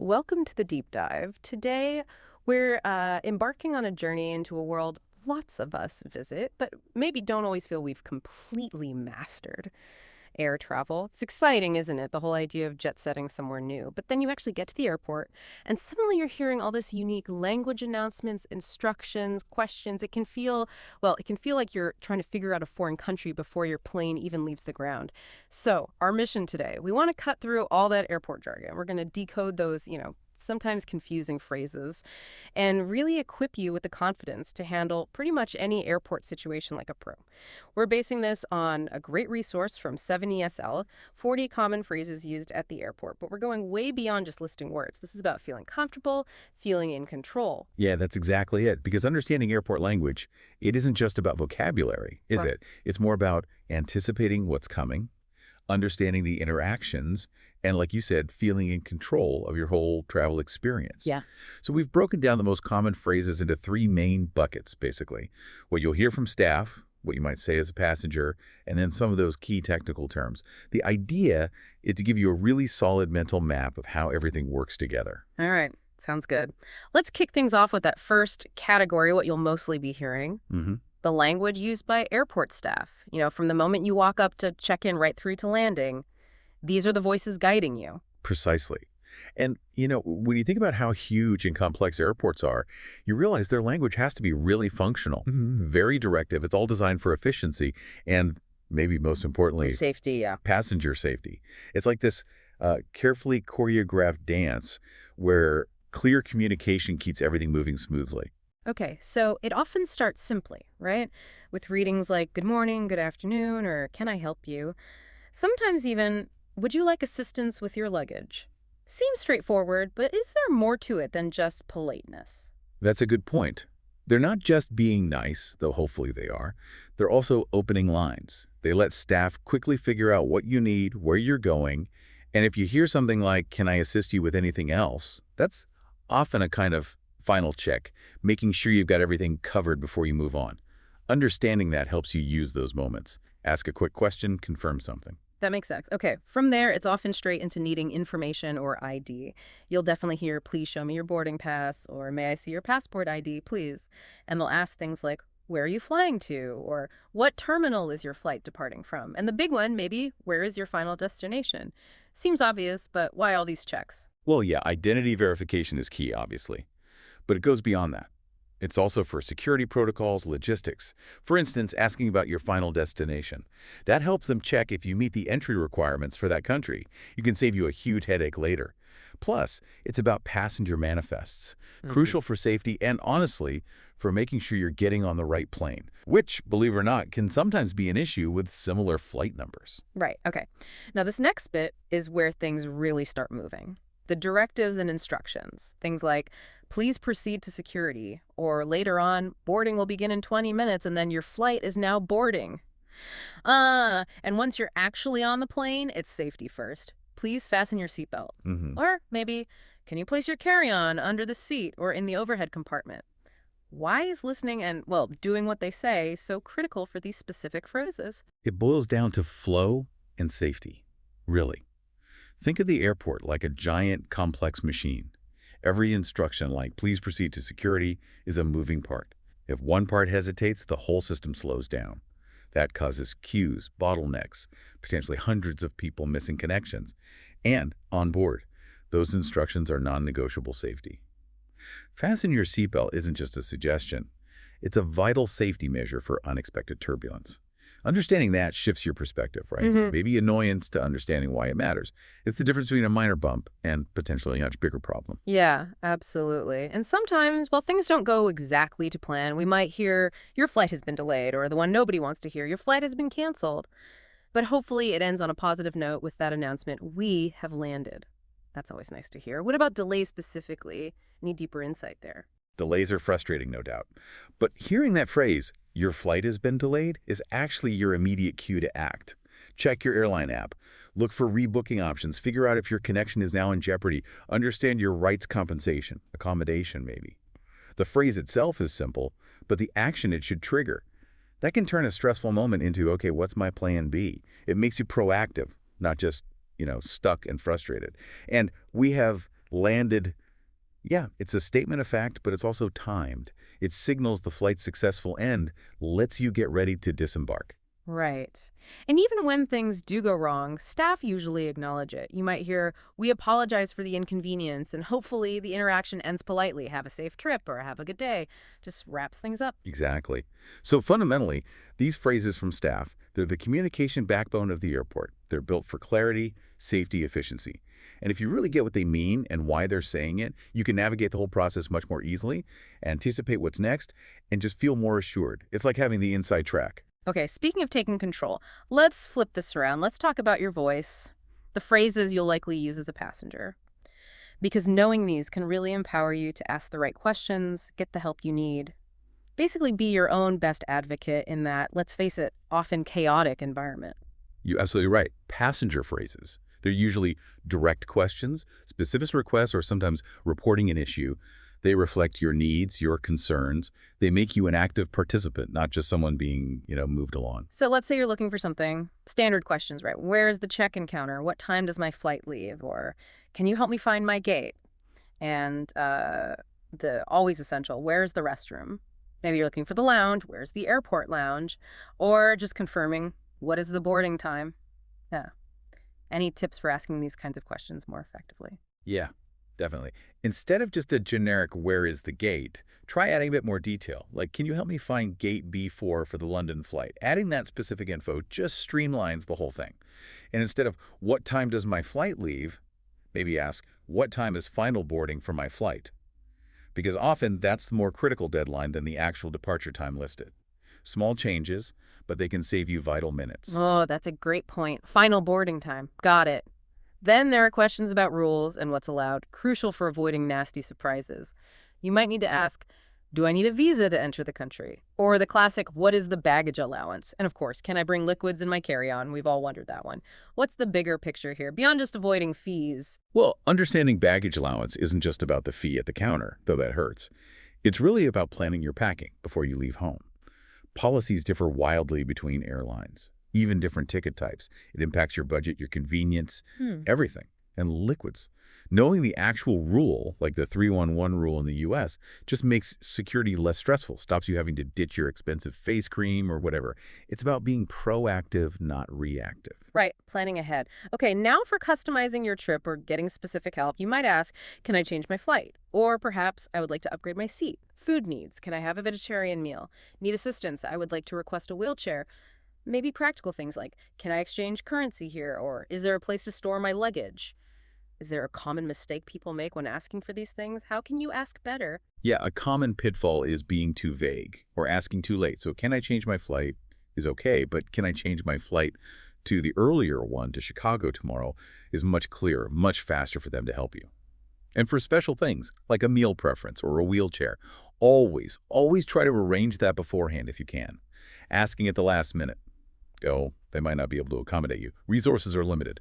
Welcome to the deep dive. Today, we're embarking on a journey into a world lots of us visit, but maybe don't always feel we've completely mastered air travel. It's exciting, isn't it? The whole idea of jet setting somewhere new. But then you actually get to the airport, and suddenly you're hearing all this unique language announcements, instructions, questions. It can feel like you're trying to figure out a foreign country before your plane even leaves the ground. So, our mission today, we want to cut through all that airport jargon. We're going to decode those, sometimes confusing phrases and really equip you with the confidence to handle pretty much any airport situation like a pro. We're basing this on a great resource from 7ESL, 40 common phrases used at the airport, but we're going way beyond just listing words. This is about feeling comfortable, feeling in control. Yeah, that's exactly it. Because understanding airport language, it isn't just about vocabulary, is Right. it? It's more about anticipating what's coming, understanding the interactions, and like you said, feeling in control of your whole travel experience. Yeah. So we've broken down the most common phrases into three main buckets, basically. What you'll hear from staff, what you might say as a passenger, and then some of those key technical terms. The idea is to give you a really solid mental map of how everything works together. All right. Sounds good. Let's kick things off with that first category, what you'll mostly be hearing. hmm The language used by airport staff. From the moment you walk up to check in right through to landing, these are the voices guiding you. Precisely. And, when you think about how huge and complex airports are, you realize their language has to be really functional, very directive. It's all designed for efficiency and maybe most importantly, Safety, yeah. passenger safety. It's like this carefully choreographed dance where clear communication keeps everything moving smoothly. Okay, so it often starts simply, right? With readings like good morning, good afternoon, or can I help you? Sometimes even, would you like assistance with your luggage? Seems straightforward, but is there more to it than just politeness? That's a good point. They're not just being nice, though hopefully they are. They're also opening lines. They let staff quickly figure out what you need, where you're going, and if you hear something like, "Can I assist you with anything else?" That's often a kind of final check, making sure you've got everything covered before you move on. Understanding that helps you use those moments. Ask a quick question, confirm something. That makes sense. Okay, from there, it's often straight into needing information or ID. You'll definitely hear, please show me your boarding pass, or may I see your passport ID, please? And they'll ask things like, where are you flying to? Or what terminal is your flight departing from? And the big one, maybe, where is your final destination? Seems obvious, but why all these checks? Well, yeah, identity verification is key, obviously. But it goes beyond that. It's also for security protocols, logistics. For instance, asking about your final destination. That helps them check if you meet the entry requirements for that country. You can save you a huge headache later. Plus, it's about passenger manifests, crucial for safety and, honestly, for making sure you're getting on the right plane, which, believe it or not, can sometimes be an issue with similar flight numbers. Right, okay. Now, this next bit is where things really start moving. The directives and instructions. Things like, please proceed to security, or later on, boarding will begin in 20 minutes and then your flight is now boarding. And once you're actually on the plane, it's safety first. Please fasten your seatbelt. hmm Or maybe, can you place your carry-on under the seat or in the overhead compartment? Why is listening and, well, doing what they say so critical for these specific phrases? It boils down to flow and safety, really. Think of the airport like a giant, complex machine. Every instruction, like please proceed to security, is a moving part. If one part hesitates, the whole system slows down. That causes queues, bottlenecks, potentially hundreds of people missing connections. And on board, those instructions are non-negotiable safety. Fasten your seatbelt isn't just a suggestion. It's a vital safety measure for unexpected turbulence. Understanding that shifts your perspective, right? Maybe annoyance to understanding why it matters. It's the difference between a minor bump and potentially a much bigger problem. Yeah, absolutely. And sometimes, well, things don't go exactly to plan. We might hear your flight has been delayed, or the one nobody wants to hear, your flight has been canceled. But hopefully it ends on a positive note with that announcement, we have landed. That's always nice to hear. What about delays specifically? Need deeper insight there. Delays are frustrating, no doubt. But hearing that phrase, your flight has been delayed, is actually your immediate cue to act. Check your airline app. Look for rebooking options. Figure out if your connection is now in jeopardy. Understand your rights compensation, accommodation maybe. The phrase itself is simple, but the action it should trigger. That can turn a stressful moment into, okay, what's my plan B? It makes you proactive, not just, stuck and frustrated. And we have Landed, yeah, it's a statement of fact, but it's also timed. It signals the flight's successful end, lets you get ready to disembark. Right. And even when things do go wrong, staff usually acknowledge it. You might hear, "We apologize for the inconvenience," and hopefully the interaction ends politely. "Have a safe trip," or "Have a good day." Just wraps things up. Exactly. So fundamentally, these phrases from staff, they're the communication backbone of the airport. They're built for clarity, safety, efficiency. And if you really get what they mean and why they're saying it, you can navigate the whole process much more easily, anticipate what's next, and just feel more assured. It's like having the inside track. Okay, speaking of taking control, let's flip this around. Let's talk about your voice, the phrases you'll likely use as a passenger. Because knowing these can really empower you to ask the right questions, get the help you need. Basically, be your own best advocate in that, let's face it, often chaotic environment. You're absolutely right. Passenger phrases. They're usually direct questions, specific requests, or sometimes reporting an issue. They reflect your needs, your concerns. They make you an active participant, not just someone being, moved along. So let's say you're looking for something. Standard questions, right? Where's the check-in counter? What time does my flight leave? Or can you help me find my gate? And the always essential, where's the restroom? Maybe you're looking for the lounge. Where's the airport lounge? Or just confirming, what is the boarding time? Yeah. Any tips for asking these kinds of questions more effectively? Yeah, definitely. Instead of just a generic "where is the gate," try adding a bit more detail. Like, can you help me find gate B4 for the London flight? Adding that specific info just streamlines the whole thing. And instead of "what time does my flight leave," maybe ask, "what time is final boarding for my flight?" Because often that's the more critical deadline than the actual departure time listed. Small changes, but they can save you vital minutes. Oh, that's a great point. Final boarding time. Got it. Then there are questions about rules and what's allowed, crucial for avoiding nasty surprises. You might need to ask, do I need a visa to enter the country? Or the classic, what is the baggage allowance? And of course, can I bring liquids in my carry-on? We've all wondered that one. What's the bigger picture here, beyond just avoiding fees? Well, understanding baggage allowance isn't just about the fee at the counter, though that hurts. It's really about planning your packing before you leave home. Policies differ wildly between airlines, even different ticket types. It impacts your budget, your convenience, everything. And liquids. Knowing the actual rule, like the 311 rule in the US, just makes security less stressful, stops you having to ditch your expensive face cream or whatever. It's about being proactive, not reactive. Right, planning ahead. Okay, now for customizing your trip or getting specific help, you might ask, can I change my flight? Or perhaps I would like to upgrade my seat. Food needs. Can I have a vegetarian meal? Need assistance? I would like to request a wheelchair. Maybe practical things like, can I exchange currency here? Or is there a place to store my luggage? Is there a common mistake people make when asking for these things? How can you ask better? Yeah, a common pitfall is being too vague or asking too late. So can I change my flight is okay, but can I change my flight to the earlier one to Chicago tomorrow is much clearer, much faster for them to help you. And for special things like a meal preference or a wheelchair, always try to arrange that beforehand if you can. Asking at the last minute, oh, they might not be able to accommodate you. Resources are limited.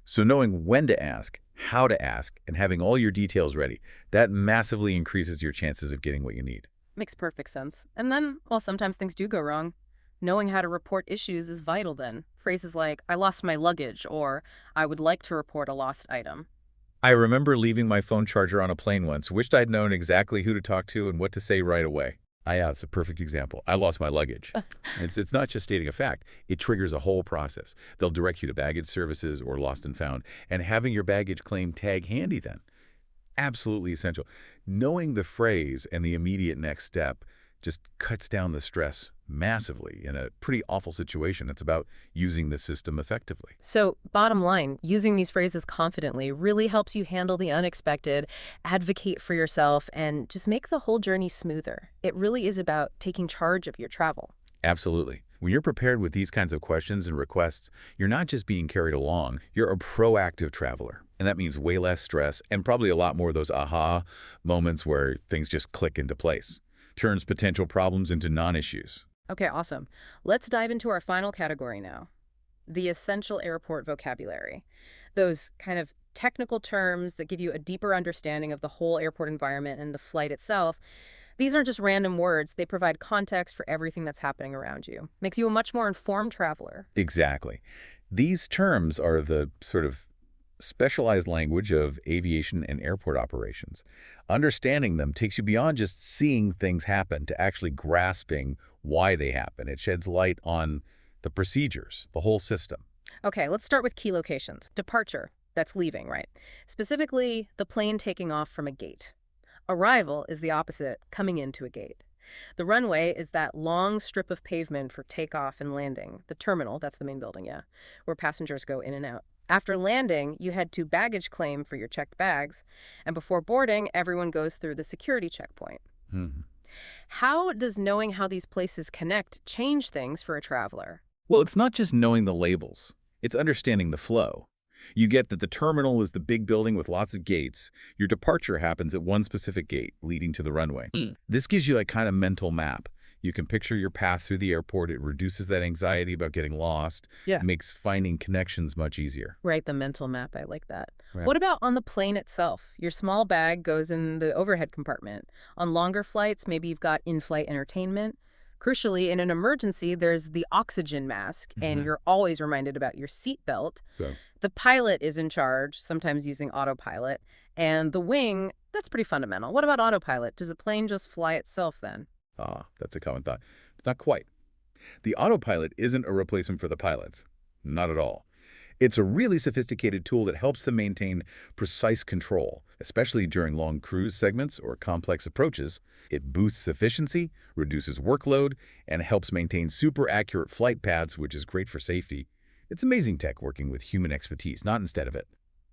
So knowing when to ask, how to ask, and having all your details ready, that massively increases your chances of getting what you need. Makes perfect sense. And then, well, sometimes things do go wrong. Knowing how to report issues is vital then. Phrases like, I lost my luggage, or I would like to report a lost item. I remember leaving my phone charger on a plane once, wished I'd known exactly who to talk to and what to say right away. Yeah, it's a perfect example. I lost my luggage. It's not just stating a fact. It triggers a whole process. They'll direct you to baggage services or lost and found, and having your baggage claim tag handy then. Absolutely essential. Knowing the phrase and the immediate next step just cuts down the stress massively in a pretty awful situation. It's about using the system effectively. So, bottom line, using these phrases confidently really helps you handle the unexpected, advocate for yourself, and just make the whole journey smoother. It really is about taking charge of your travel. Absolutely. When you're prepared with these kinds of questions and requests, you're not just being carried along, you're a proactive traveler. And that means way less stress and probably a lot more of those aha moments where things just click into place. Turns potential problems into non-issues. Okay, awesome. Let's dive into our final category now. The essential airport vocabulary. Those kind of technical terms that give you a deeper understanding of the whole airport environment and the flight itself. These aren't just random words. They provide context for everything that's happening around you. Makes you a much more informed traveler. Exactly. These terms are the sort of specialized language of aviation and airport operations. Understanding them takes you beyond just seeing things happen to actually grasping why they happen. It sheds light on the procedures, the whole system. Okay, let's start with key locations. Departure, that's leaving, right? Specifically, the plane taking off from a gate. Arrival is the opposite, coming into a gate. The runway is that long strip of pavement for takeoff and landing. The terminal, that's the main building, yeah, where passengers go in and out. After landing, you head to baggage claim for your checked bags, and before boarding, everyone goes through the security checkpoint. Mhm. How does knowing how these places connect change things for a traveler? Well, it's not just knowing the labels. It's understanding the flow. You get that the terminal is the big building with lots of gates. Your departure happens at one specific gate leading to the runway. This gives you a kind of mental map. You can picture your path through the airport. It reduces that anxiety about getting lost. Yeah. Makes finding connections much easier. Right, the mental map. I like that. Right. What about on the plane itself? Your small bag goes in the overhead compartment. On longer flights, maybe you've got in-flight entertainment. Crucially, in an emergency, there's the oxygen mask, and Mhm. you're always reminded about your seatbelt. So, The pilot is in charge, sometimes using autopilot. And the wing, that's pretty fundamental. What about autopilot? Does the plane just fly itself then? that's a common thought. Not quite. The autopilot isn't a replacement for the pilots. Not at all. It's a really sophisticated tool that helps them maintain precise control, especially during long cruise segments or complex approaches. It boosts efficiency, reduces workload, and helps maintain super accurate flight paths, which is great for safety. It's amazing tech working with human expertise, not instead of it.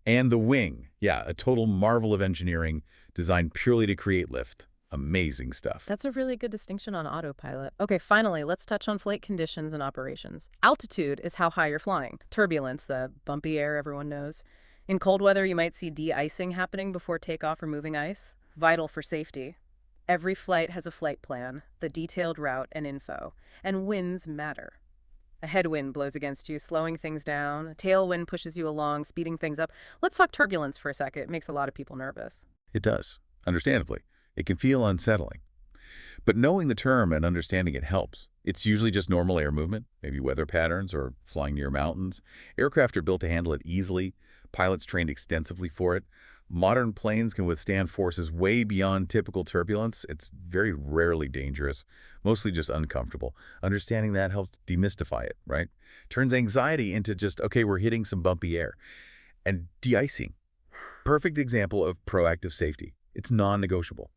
And the wing, yeah, a total marvel of engineering designed purely to create lift. Amazing stuff. That's a really good distinction on autopilot. Okay, finally, let's touch on flight conditions and operations. Altitude is how high you're flying. Turbulence, the bumpy air everyone knows. In cold weather, you might see de-icing happening before takeoff or moving ice. Vital for safety. Every flight has a flight plan, the detailed route and info. And winds matter. A headwind blows against you, slowing things down. A tailwind pushes you along, speeding things up. Let's talk turbulence for a second. It makes a lot of people nervous. It does, understandably. It can feel unsettling. But knowing the term and understanding it helps. It's usually just normal air movement, maybe weather patterns or flying near mountains. Aircraft are built to handle it easily. Pilots trained extensively for it. Modern planes can withstand forces way beyond typical turbulence. It's very rarely dangerous, mostly just uncomfortable. Understanding that helps demystify it, right? Turns anxiety into just, okay, we're hitting some bumpy air. And de-icing. Perfect example of proactive safety. It's non-negotiable.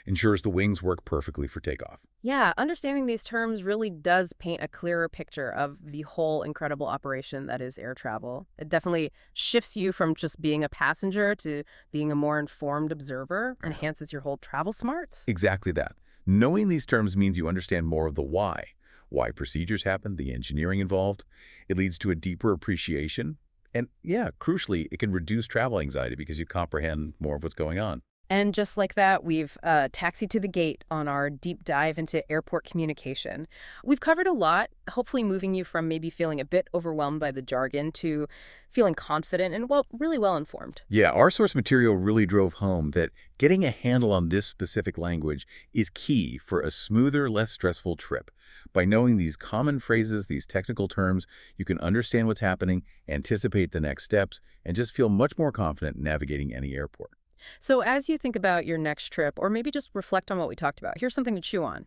Ensures the wings work perfectly for takeoff. Yeah, understanding these terms really does paint a clearer picture of the whole incredible operation that is air travel. It definitely shifts you from just being a passenger to being a more informed observer, enhances your whole travel smarts. Exactly that. Knowing these terms means you understand more of the why procedures happen, the engineering involved. It leads to a deeper appreciation. And yeah, crucially, it can reduce travel anxiety because you comprehend more of what's going on. And just like that, we've taxied to the gate on our deep dive into airport communication. We've covered a lot, hopefully moving you from maybe feeling a bit overwhelmed by the jargon to feeling confident and, well, really well informed. Yeah, our source material really drove home that getting a handle on this specific language is key for a smoother, less stressful trip. By knowing these common phrases, these technical terms, you can understand what's happening, anticipate the next steps, and just feel much more confident navigating any airport. So as you think about your next trip, or maybe just reflect on what we talked about, here's something to chew on.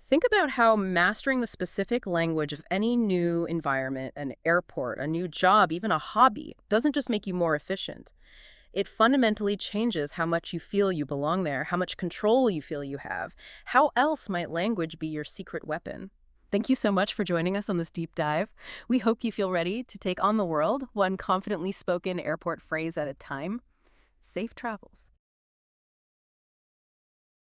Think about how mastering the specific language of any new environment, an airport, a new job, even a hobby, doesn't just make you more efficient. It fundamentally changes how much you feel you belong there, how much control you feel you have. How else might language be your secret weapon? Thank you so much for joining us on this deep dive. We hope you feel ready to take on the world, one confidently spoken airport phrase at a time. Safe travels.